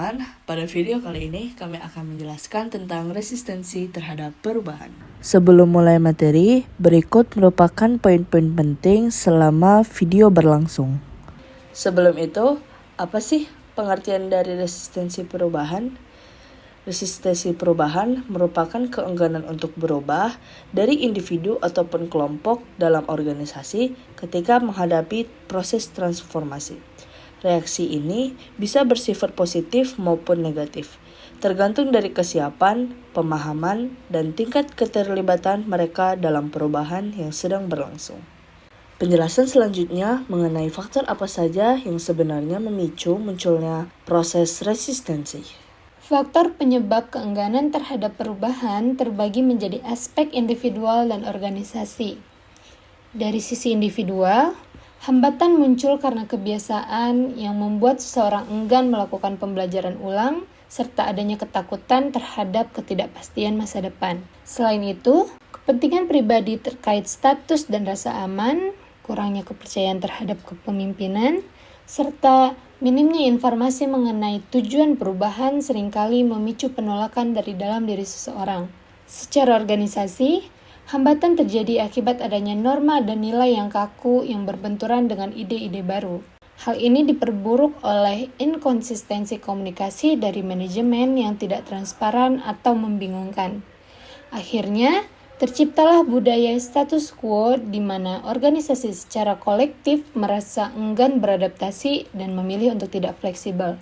teman-teman, pada video kali ini kami akan menjelaskan tentang resistensi terhadap perubahan. Sebelum mulai materi, berikut merupakan poin-poin penting selama video berlangsung. Sebelum itu, apa sih pengertian dari resistensi perubahan? Resistensi perubahan merupakan keengganan untuk berubah dari individu ataupun kelompok dalam organisasi ketika menghadapi proses transformasi. Reaksi ini bisa bersifat positif maupun negatif, tergantung dari kesiapan, pemahaman, dan tingkat keterlibatan mereka dalam perubahan yang sedang berlangsung. Penjelasan selanjutnya mengenai faktor apa saja yang sebenarnya memicu munculnya proses resistensi. Faktor penyebab keengganan terhadap perubahan terbagi menjadi aspek individual dan organisasi. Dari sisi individual, hambatan muncul karena kebiasaan yang membuat seseorang enggan melakukan pembelajaran ulang serta adanya ketakutan terhadap ketidakpastian masa depan. Selain itu, kepentingan pribadi terkait status dan rasa aman, kurangnya kepercayaan terhadap kepemimpinan, serta minimnya informasi mengenai tujuan perubahan seringkali memicu penolakan dari dalam diri seseorang. Secara organisasi, hambatan terjadi akibat adanya norma dan nilai yang kaku yang berbenturan dengan ide-ide baru. Hal ini diperburuk oleh inkonsistensi komunikasi dari manajemen yang tidak transparan atau membingungkan. Akhirnya, terciptalah budaya status quo di mana organisasi secara kolektif merasa enggan beradaptasi dan memilih untuk tidak fleksibel,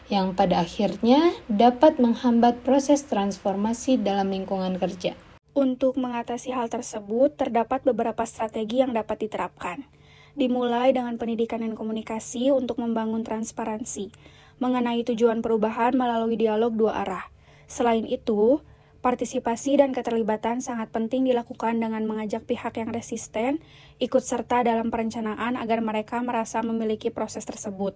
yang pada akhirnya dapat menghambat proses transformasi dalam lingkungan kerja. Untuk mengatasi hal tersebut, terdapat beberapa strategi yang dapat diterapkan. Dimulai dengan pendidikan dan komunikasi untuk membangun transparansi, mengenai tujuan perubahan melalui dialog dua arah. Selain itu, partisipasi dan keterlibatan sangat penting dilakukan dengan mengajak pihak yang resisten ikut serta dalam perencanaan agar mereka merasa memiliki proses tersebut.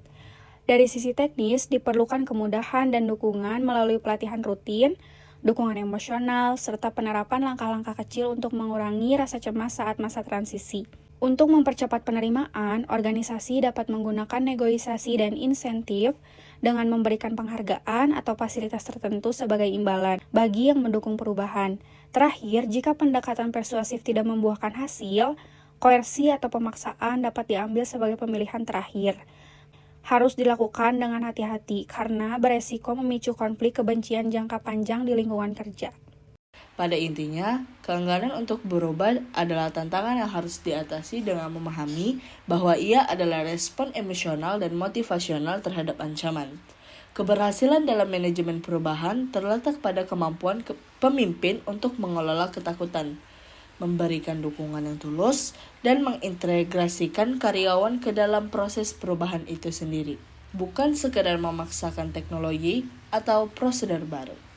Dari sisi teknis, diperlukan kemudahan dan dukungan melalui pelatihan rutin, dukungan emosional, serta penerapan langkah-langkah kecil untuk mengurangi rasa cemas saat masa transisi. Untuk mempercepat penerimaan, organisasi dapat menggunakan negosiasi dan insentif dengan memberikan penghargaan atau fasilitas tertentu sebagai imbalan bagi yang mendukung perubahan. Terakhir, jika pendekatan persuasif tidak membuahkan hasil, koersi atau pemaksaan dapat diambil sebagai pemilihan terakhir. Harus dilakukan dengan hati-hati karena beresiko memicu konflik kebencian jangka panjang di lingkungan kerja. Pada intinya, keengganan untuk berubah adalah tantangan yang harus diatasi dengan memahami bahwa ia adalah respon emosional dan motivasional terhadap ancaman. Keberhasilan dalam manajemen perubahan terletak pada kemampuan pemimpin untuk mengelola ketakutan, memberikan dukungan yang tulus, dan mengintegrasikan karyawan ke dalam proses perubahan itu sendiri, bukan sekedar memaksakan teknologi atau prosedur baru.